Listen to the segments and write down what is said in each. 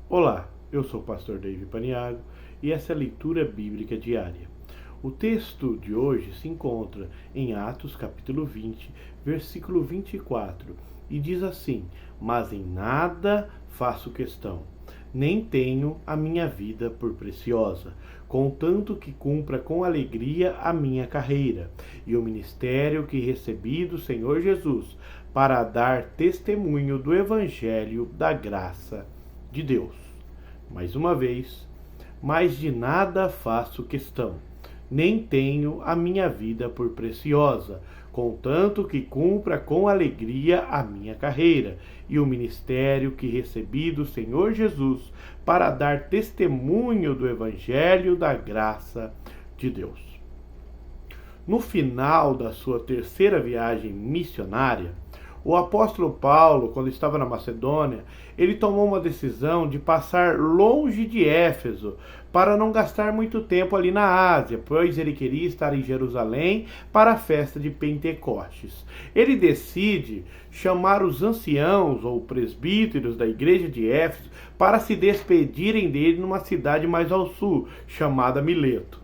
Olá, eu sou o pastor David Paniago e essa é a leitura bíblica diária. O texto de hoje se encontra em Atos capítulo 20, versículo 24, e diz assim: Mas em nada faço questão, nem tenho a minha vida por preciosa, contanto que cumpra com alegria a minha carreira e o ministério que recebi do Senhor Jesus, para dar testemunho do Evangelho da graça de Deus. Mais uma vez, mas de nada faço questão, nem tenho a minha vida por preciosa, contanto que cumpra com alegria a minha carreira e o ministério que recebi do Senhor Jesus, para dar testemunho do Evangelho da graça de Deus. No final da sua terceira viagem missionária, o apóstolo Paulo, quando estava na Macedônia, ele tomou uma decisão de passar longe de Éfeso, para não gastar muito tempo ali na Ásia, pois ele queria estar em Jerusalém para a festa de Pentecostes. Ele decide chamar os anciãos ou presbíteros da igreja de Éfeso para se despedirem dele numa cidade mais ao sul, chamada Mileto.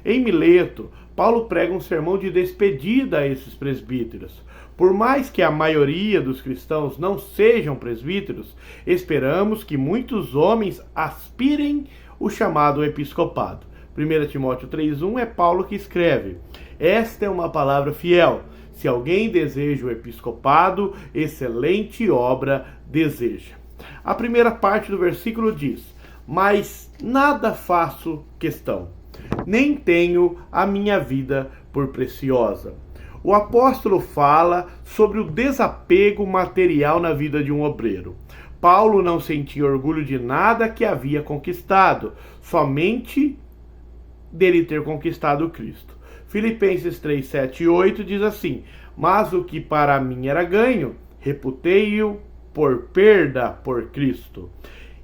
Em Mileto, Paulo prega um sermão de despedida a esses presbíteros. Por mais que a maioria dos cristãos não sejam presbíteros, esperamos que muitos homens aspirem o chamado episcopado. 1 Timóteo 3,1 é Paulo que escreve: Esta é uma palavra fiel. Se alguém deseja o episcopado, excelente obra deseja. A primeira parte do versículo diz: Mas nada faço questão, nem tenho a minha vida por preciosa. O apóstolo fala sobre o desapego material na vida de um obreiro. Paulo não sentia orgulho de nada que havia conquistado, somente dele ter conquistado Cristo. Filipenses 3, 7 e 8 diz assim: Mas o que para mim era ganho, reputei-o por perda por Cristo.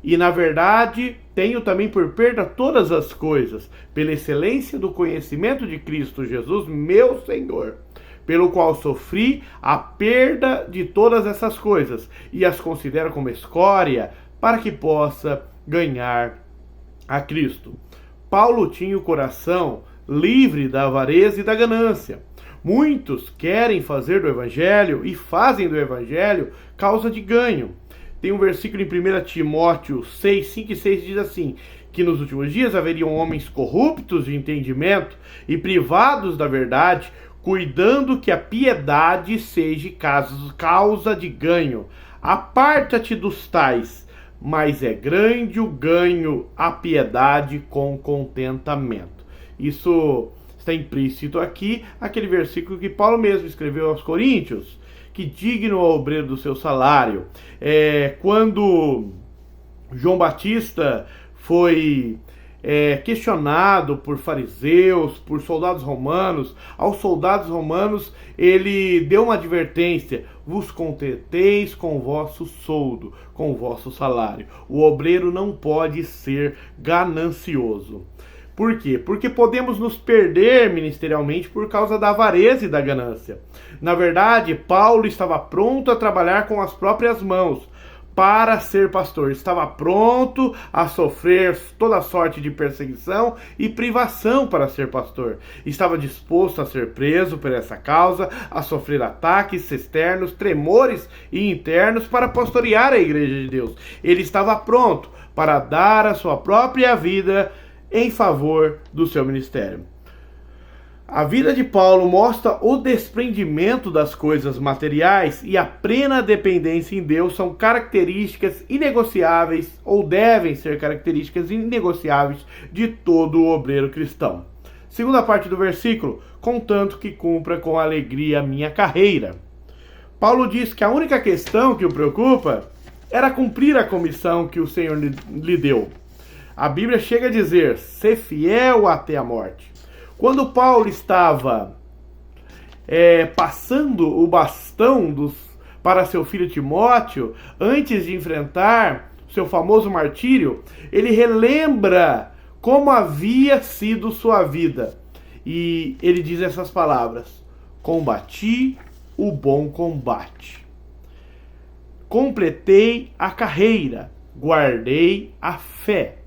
E na verdade, tenho também por perda todas as coisas, pela excelência do conhecimento de Cristo Jesus, meu Senhor, pelo qual sofri a perda de todas essas coisas, e as considero como escória, para que possa ganhar a Cristo. Paulo tinha o coração livre da avareza e da ganância. Muitos querem fazer do Evangelho e fazem do Evangelho causa de ganho. Tem um versículo em 1 Timóteo 6, 5 e 6 diz assim: que nos últimos dias haveriam homens corruptos de entendimento e privados da verdade, cuidando que a piedade seja causa de ganho. Aparta-te dos tais, mas é grande o ganho, a piedade com contentamento. Isso está implícito aqui, aquele versículo que Paulo mesmo escreveu aos Coríntios: que digno ao obreiro do seu salário. Quando João Batista foi questionado por fariseus, por soldados romanos, aos soldados romanos ele deu uma advertência: vos contenteis com o vosso soldo, com o vosso salário. O obreiro não pode ser ganancioso. Por quê? Porque podemos nos perder ministerialmente por causa da avareza e da ganância. Na verdade, Paulo estava pronto a trabalhar com as próprias mãos para ser pastor. Estava pronto a sofrer toda sorte de perseguição e privação para ser pastor. Estava disposto a ser preso por essa causa, a sofrer ataques externos, tremores e internos para pastorear a igreja de Deus. Ele estava pronto para dar a sua própria vida em favor do seu ministério. A vida de Paulo mostra o desprendimento das coisas materiais e a plena dependência em Deus são características inegociáveis, ou devem ser características inegociáveis, de todo o obreiro cristão. Segunda parte do versículo: contanto que cumpra com alegria a minha carreira. Paulo diz que a única questão que o preocupa era cumprir a comissão que o Senhor lhe deu. A Bíblia chega a dizer: ser fiel até a morte. Quando Paulo estava passando o bastão para seu filho Timóteo, antes de enfrentar seu famoso martírio, ele relembra como havia sido sua vida. E ele diz essas palavras: combati o bom combate, completei a carreira, guardei a fé.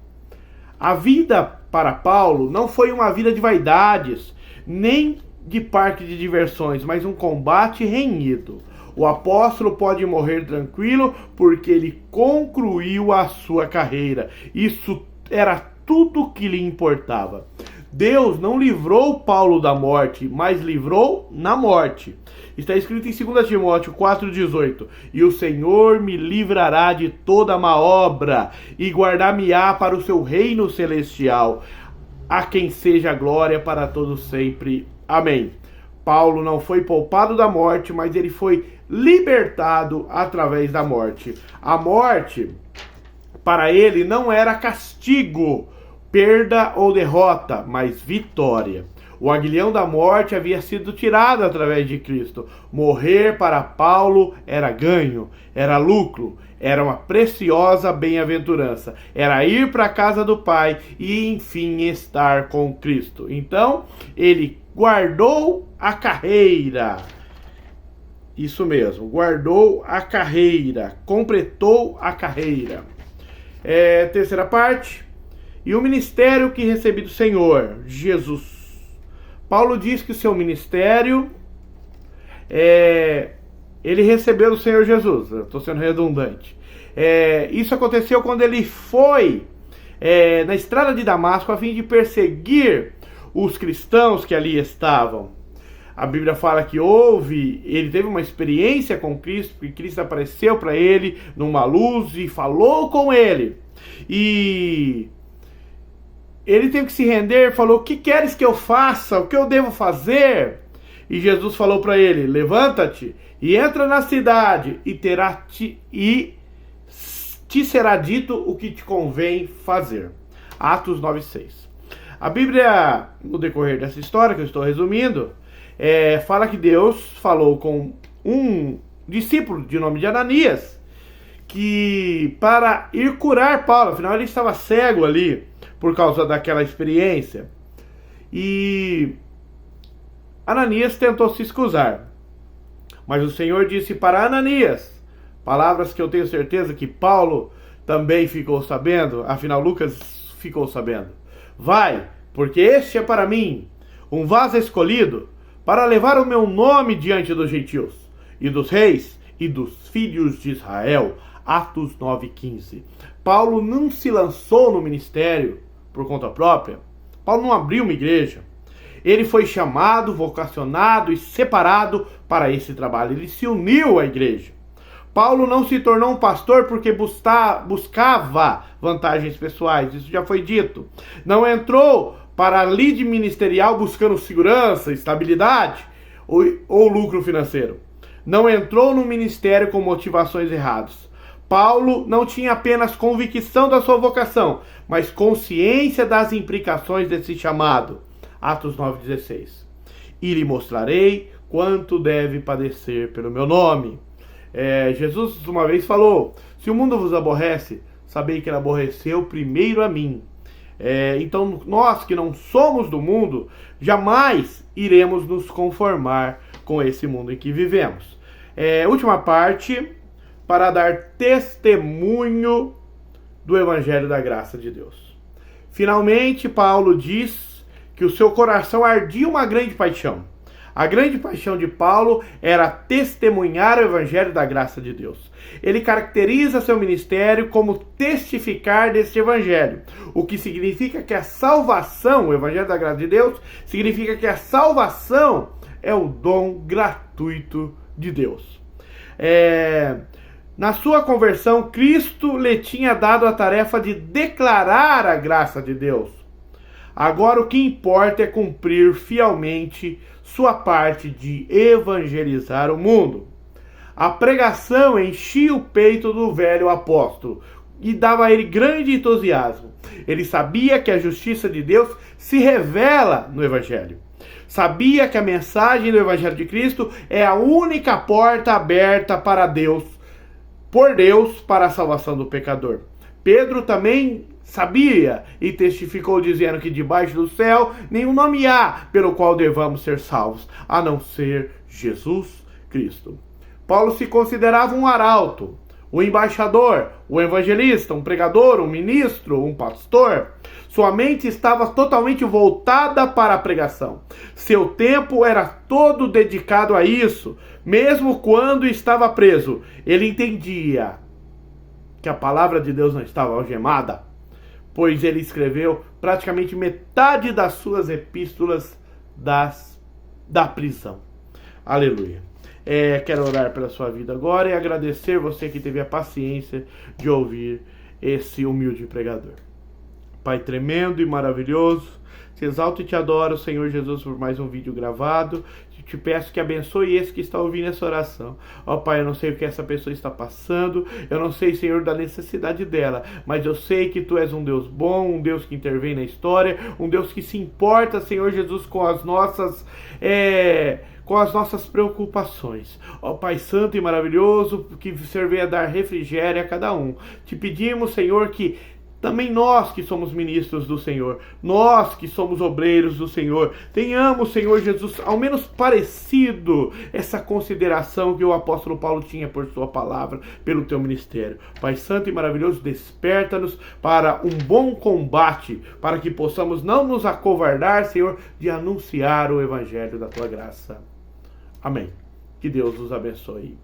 A vida para Paulo não foi uma vida de vaidades, nem de parque de diversões, mas um combate renhido. O apóstolo pode morrer tranquilo porque ele concluiu a sua carreira. Isso era tudo que lhe importava. Deus não livrou Paulo da morte, mas livrou na morte. Está escrito em 2 Timóteo 4,18: E o Senhor me livrará de toda má obra e guardar-me-á para o seu reino celestial, a quem seja a glória para todos sempre. Amém. Paulo não foi poupado da morte, mas ele foi libertado através da morte. A morte, para ele, não era castigo, perda ou derrota, mas vitória. O aguilhão da morte havia sido tirado através de Cristo. Morrer para Paulo era ganho, era lucro, era uma preciosa bem-aventurança. Era ir para a casa do Pai e, enfim, estar com Cristo. Então, ele guardou a carreira. Isso mesmo, guardou a carreira, completou a carreira. Terceira parte. E o ministério que recebi do Senhor, Jesus. Paulo diz que o seu ministério, ele recebeu do Senhor Jesus. Estou sendo redundante. Isso aconteceu quando ele foi na estrada de Damasco a fim de perseguir os cristãos que ali estavam. A Bíblia fala que ele teve uma experiência com Cristo, porque Cristo apareceu para ele numa luz e falou com ele. E ele teve que se render, falou: o que queres que eu faça? O que eu devo fazer? E Jesus falou para ele: levanta-te e entra na cidade e te será dito o que te convém fazer. Atos 9:6. A Bíblia, no decorrer dessa história que eu estou resumindo, fala que Deus falou com um discípulo de nome de Ananias, que para ir curar Paulo, afinal ele estava cego ali por causa daquela experiência. E Ananias tentou se excusar, mas o Senhor disse para Ananias, palavras que eu tenho certeza que Paulo também ficou sabendo, afinal Lucas ficou sabendo: vai, porque este é para mim um vaso escolhido para levar o meu nome diante dos gentios e dos reis e dos filhos de Israel. Atos 9:15. Paulo não se lançou no ministério por conta própria. Paulo não abriu uma igreja. Ele foi chamado, vocacionado e separado para esse trabalho. Ele se uniu à igreja. Paulo não se tornou um pastor porque buscava vantagens pessoais. Isso já foi dito. Não entrou para a lead ministerial buscando segurança, estabilidade ou lucro financeiro. Não entrou no ministério com motivações erradas. Paulo não tinha apenas convicção da sua vocação, mas consciência das implicações desse chamado. Atos 9:16. E lhe mostrarei quanto deve padecer pelo meu nome. Jesus uma vez falou: se o mundo vos aborrece, sabei que ele aborreceu primeiro a mim. Então nós que não somos do mundo, jamais iremos nos conformar com esse mundo em que vivemos. Última parte, para dar testemunho do Evangelho da graça de Deus. Finalmente, Paulo diz que o seu coração ardia uma grande paixão. A grande paixão de Paulo era testemunhar o Evangelho da graça de Deus. Ele caracteriza seu ministério como testificar deste Evangelho, o que significa que a salvação, o Evangelho da graça de Deus, significa que a salvação é o dom gratuito de Deus. Na sua conversão, Cristo lhe tinha dado a tarefa de declarar a graça de Deus. Agora o que importa é cumprir fielmente sua parte de evangelizar o mundo. A pregação enchia o peito do velho apóstolo e dava a ele grande entusiasmo. Ele sabia que a justiça de Deus se revela no Evangelho. Sabia que a mensagem do Evangelho de Cristo é a única porta aberta para Deus, por Deus, para a salvação do pecador. Pedro também sabia e testificou dizendo que debaixo do céu nenhum nome há pelo qual devamos ser salvos, a não ser Jesus Cristo. Paulo se considerava um arauto, o embaixador, o evangelista, um pregador, um ministro, um pastor. Sua mente estava totalmente voltada para a pregação. Seu tempo era todo dedicado a isso, mesmo quando estava preso. Ele entendia que a palavra de Deus não estava algemada, pois ele escreveu praticamente metade das suas epístolas da prisão. Aleluia. Quero orar pela sua vida agora e agradecer você que teve a paciência de ouvir esse humilde pregador. Pai tremendo e maravilhoso, te exalto e te adoro, Senhor Jesus, por mais um vídeo gravado. Te peço que abençoe esse que está ouvindo essa oração. Ó Pai, eu não sei o que essa pessoa está passando, eu não sei, Senhor, da necessidade dela, mas eu sei que Tu és um Deus bom, um Deus que intervém na história, um Deus que se importa, Senhor Jesus, com as nossas preocupações. Ó Pai Santo e maravilhoso, que serve a dar refrigério a cada um. Te pedimos, Senhor, que também nós que somos ministros do Senhor, nós que somos obreiros do Senhor, tenhamos, Senhor Jesus, ao menos parecido essa consideração que o apóstolo Paulo tinha por sua palavra, pelo teu ministério. Pai Santo e maravilhoso, desperta-nos para um bom combate, para que possamos não nos acovardar, Senhor, de anunciar o evangelho da tua graça. Amém. Que Deus os abençoe.